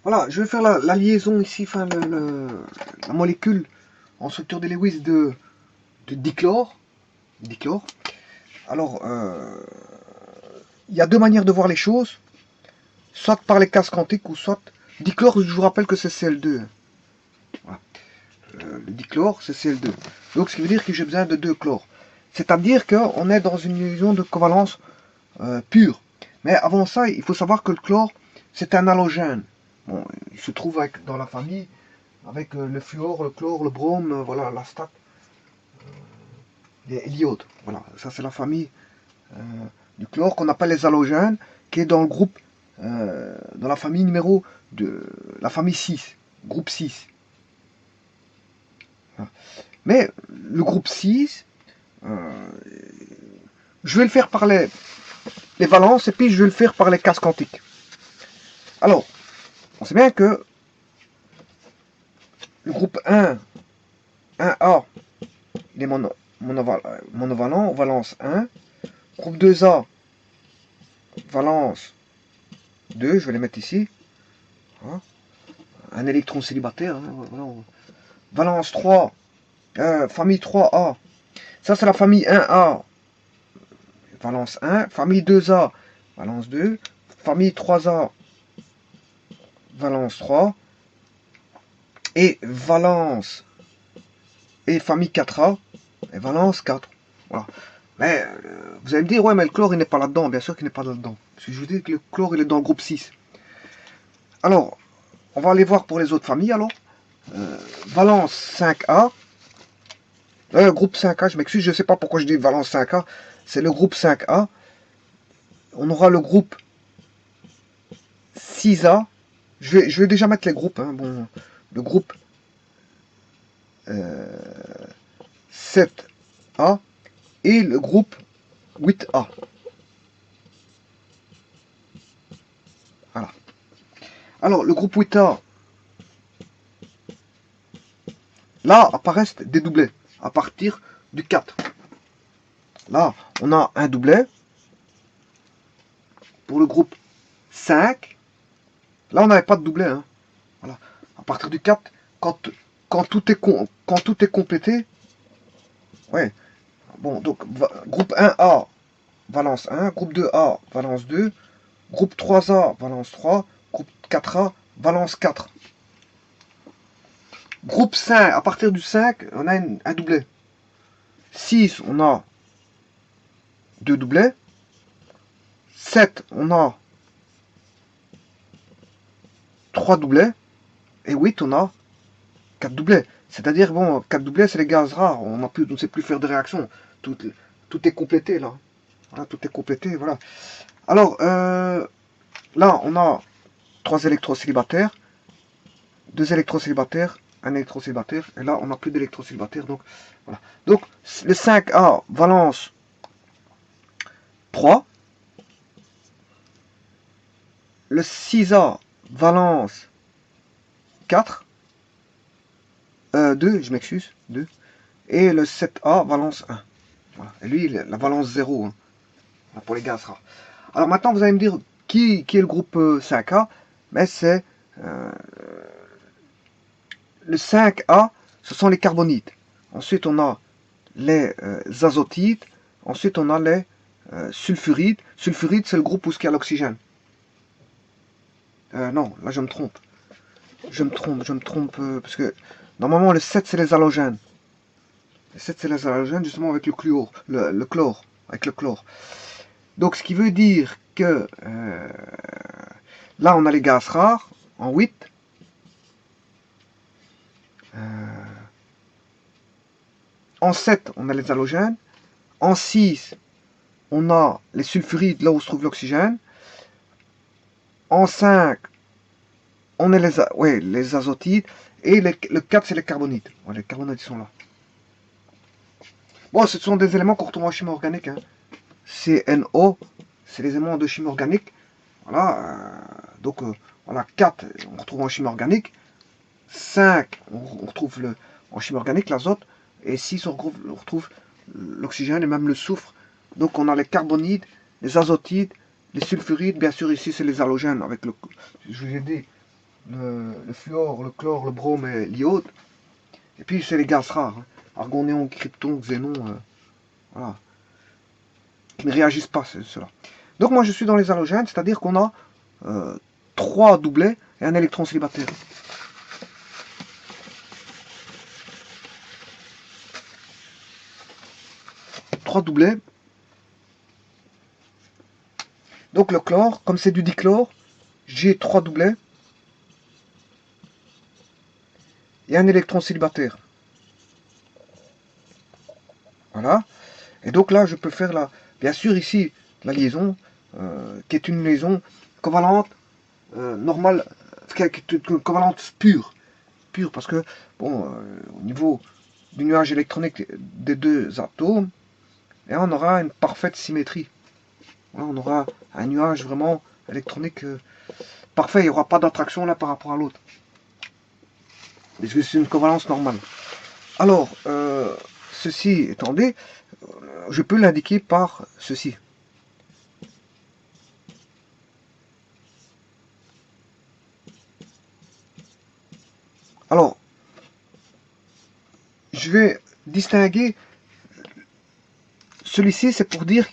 Voilà, je vais faire la liaison ici, enfin la molécule en structure de Lewis de dichlore. Dichlore. Alors, il y a deux manières de voir les choses, soit par les cases quantiques ou soit dichlore. Je vous rappelle que c'est Cl2. Voilà. Le dichlore, c'est Cl2. Donc, ce qui veut dire que j'ai besoin de deux chlores. C'est-à-dire qu'on est dans une liaison de covalence pure. Mais avant ça, il faut savoir que le chlore, c'est un halogène. Bon, il se trouve dans la famille avec le fluor, le chlore, le brome, voilà, l'astate, l'iode. Voilà, ça c'est la famille euh, du chlore qu'on appelle les halogènes, qui est dans le groupe, dans la famille numéro de la famille 6, groupe 6. Voilà. Mais le groupe 6, je vais le faire par les valences et puis je vais le faire par les cases quantiques. Alors, on sait bien que le groupe 1A, il est monovalent, valence 1. Groupe 2A, valence 2, je vais les mettre ici. Hein. Un électron célibataire. Hein, voilà. Valence 3, famille 3A. Ça, c'est la famille 1A, valence 1. Famille 2A, valence 2. Famille 3A, valence 3. Et valence et famille 4A, et valence 4. Voilà. Mais vous allez me dire, ouais, mais le chlore, il n'est pas là-dedans. Bien sûr qu'il n'est pas là-dedans. Parce que je vous dis que le chlore, il est dans le groupe 6. Alors, on va aller voir pour les autres familles, alors. Valence 5A. Groupe 5A, je m'excuse, je ne sais pas pourquoi je dis valence 5A. C'est le groupe 5A. On aura le groupe 6A. Je vais déjà mettre les groupes. Hein. Bon, le groupe 7A et le groupe 8A. Voilà. Alors, le groupe 8A, là apparaissent des doublets à partir du 4. Là, on a un doublet. Pour le groupe 5, là, on n'avait pas de doublet. Hein. Voilà. À partir du 4, quand tout est complété, ouais. Bon, donc, groupe 1A, valence 1, groupe 2A, valence 2, groupe 3A, valence 3, groupe 4A, valence 4. Groupe 5, à partir du 5, on a un doublet. 6, on a deux doublets. 7, on a 3 doublets. Et 8, on a 4 doublets. C'est-à-dire, bon, 4 doublets, c'est les gaz rares. On ne sait plus faire de réaction. Tout, tout est complété, là. Voilà, tout est complété, voilà. Alors, là, on a 3 électrocélibataires, 2 électrocélibataires, un électrocélibataire, et là, on n'a plus d'électrocélibataires, donc, voilà. Donc, le 5A, valence 3, le 6A, valence 4, 2, je m'excuse, 2, et le 7A, valence 1. Voilà. Et lui, la valence 0, hein, pour les gaz rares. Alors maintenant, vous allez me dire qui est le groupe 5A. Mais c'est le 5A, ce sont les carbonites. Ensuite, on a les azotides. Ensuite, on a les sulfurides. Sulfurides, c'est le groupe où il y a l'oxygène. Non, là, je me trompe. Je me trompe, parce que normalement, le 7, c'est les halogènes. Le 7, c'est les halogènes, justement, avec le chlore, le chlore, avec le chlore. Donc, ce qui veut dire que là, on a les gaz rares en 8. En 7, on a les halogènes. En 6, on a les sulfurides, là où se trouve l'oxygène. En 5, on a les azotides. Et le 4, c'est les carbonites. Ouais, les carbonites sont là. Bon, ce sont des éléments qu'on retrouve en chimie organique. Hein. CNO, c'est les éléments de chimie organique. Voilà. Donc, voilà, 4, on retrouve en chimie organique. 5, on retrouve en chimie organique l'azote. Et 6, on retrouve l'oxygène et même le soufre. Donc, on a les carbonides, les azotides, les sulfurides. Bien sûr, ici, c'est les halogènes. Avec le, je vous ai dit, le fluor, le chlore, le brome et l'iode. Et puis c'est les gaz rares, hein. Argon, néon, krypton, xénon, voilà, qui ne réagissent pas, cela. Donc moi je suis dans les halogènes, c'est-à-dire qu'on a 3 doublets et un électron célibataire. Trois doublets. Donc le chlore, comme c'est du dichlore, j'ai 3 doublets et un électron célibataire. Voilà. Et donc là, je peux faire la, bien sûr ici, la liaison, qui est une liaison covalente, normale, qui est une covalente pure. Pure, parce que, bon, au niveau du nuage électronique des deux atomes, et on aura une parfaite symétrie. Voilà, on aura un nuage vraiment électronique parfait, il n'y aura pas d'attraction là par rapport à l'autre. Parce que c'est une covalence normale. Alors, ceci étant dit, je peux l'indiquer par ceci. Alors, je vais distinguer, celui-ci c'est pour dire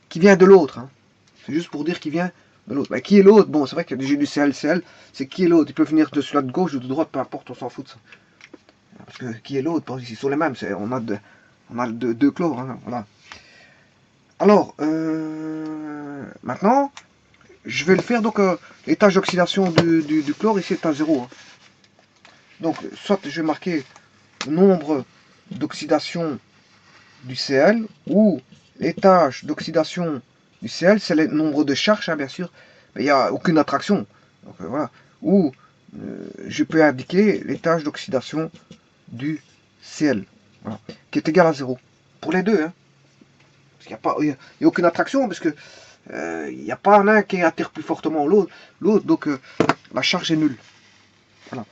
qu'il vient de l'autre. Hein. C'est juste pour dire qu'il vient de l'autre. Ben, qui est l'autre? Bon, c'est vrai que j'ai du CL, c'est qui est l'autre? Il peut venir de celui-là de gauche ou de droite, peu importe, on s'en fout de ça. Parce que qui est l'autre? Ils sont les mêmes, on a deux chlores. Hein, voilà. Alors, maintenant, je vais le faire, donc l'étage d'oxydation du chlore, ici est à 0. Hein. Donc, soit je vais marquer le nombre d'oxydation du Cl, ou l'étage d'oxydation du Cl, c'est le nombre de charges, hein, bien sûr, mais il n'y a aucune attraction. Donc, voilà. Ou je peux indiquer l'étage d'oxydation du Cl, voilà, qui est égal à 0. Pour les deux, hein. Parce qu'il n'y a aucune attraction, parce que il n'y a pas un qui attire plus fortement l'autre, donc la charge est nulle. Voilà.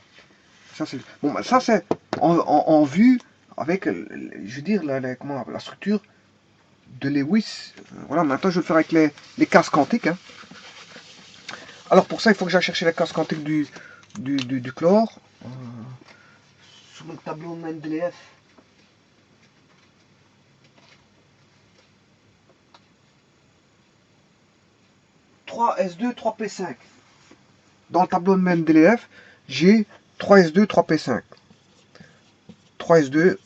Ça c'est bon, bah, ça c'est en vue avec, je veux dire, la structure de Lewis. Voilà, maintenant je vais le faire avec les cases quantiques. Hein. Alors pour ça, il faut que j'aille chercher les cases quantiques du chlore. Sur le tableau Mendeleev. « 3S2, 3P5. Dans le tableau de Mendeleev, j'ai 3S2, 3P5. 3S2,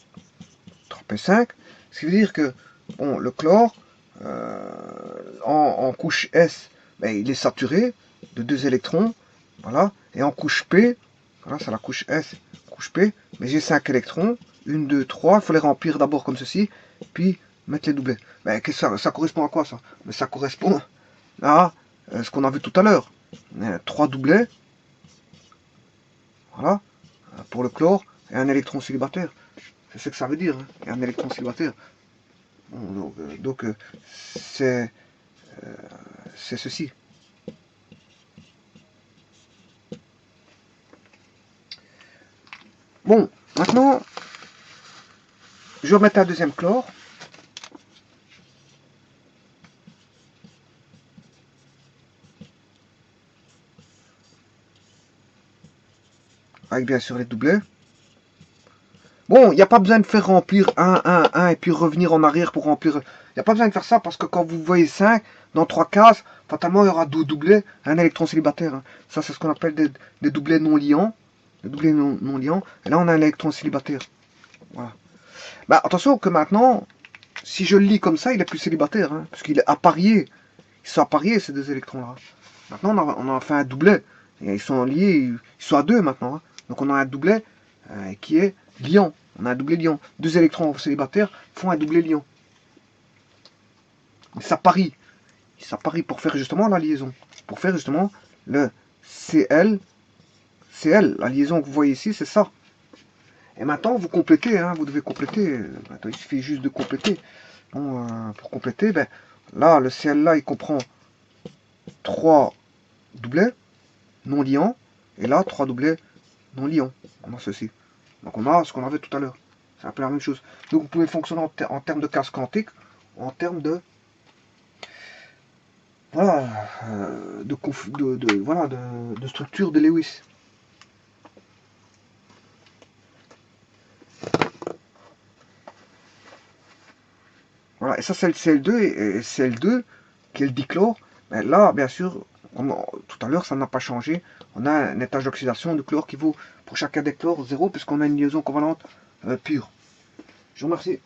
3P5. Ce qui veut dire que bon, le chlore, en couche S, ben, il est saturé de 2 électrons. Voilà. Et en couche P, voilà, c'est la couche S, couche P, mais j'ai 5 électrons. 1, 2, 3. Il faut les remplir d'abord comme ceci, puis mettre les doublets. Ben, ça correspond à quoi ça? Mais ça correspond à ce qu'on a vu tout à l'heure. 3 doublets. Voilà. Pour le chlore et un électron célibataire. C'est ce que ça veut dire, hein, et un électron célibataire. Bon, donc c'est ceci. Bon, maintenant, je vais remettre un deuxième chlore. Avec bien sûr les doublets. Bon, il n'y a pas besoin de faire remplir 1 et puis revenir en arrière pour remplir. Il n'y a pas besoin de faire ça parce que quand vous voyez 5, dans 3 cases, fatalement il y aura 2 doublets, un électron célibataire. Hein. Ça, c'est ce qu'on appelle des doublets non liants. Des doublets non liants. Et là, on a un électron célibataire. Voilà. Bah, attention que maintenant, si je le lis comme ça, il est plus célibataire. Hein, parce qu'il est apparié. Ils sont appariés, ces deux électrons-là. Maintenant, on a fait un doublet. Et ils sont liés, ils sont à 2 maintenant. Hein. Donc on a un doublet qui est liant. On a un doublet liant. 2 électrons célibataires font un doublet liant. Ça parie. Ça parie pour faire justement la liaison. Pour faire justement le Cl. Cl. La liaison que vous voyez ici, c'est ça. Et maintenant, vous complétez. Hein, vous devez compléter. Maintenant, il suffit juste de compléter. Bon, pour compléter, ben, là, le Cl là, il comprend 3 doublets non liants. Et là, 3 doublets non liants. On a ceci. Donc on a ce qu'on avait tout à l'heure. C'est un peu la même chose. Donc vous pouvez fonctionner en termes de casse quantique ou en termes de voilà, voilà, de structure de Lewis. Voilà, et ça c'est le Cl2 et Cl2 qui est le dichlore. Mais là, bien sûr, comme tout à l'heure, ça n'a pas changé. On a un étage d'oxydation du chlore qui vaut pour chacun des chlores 0 puisqu'on a une liaison covalente pure. Je vous remercie.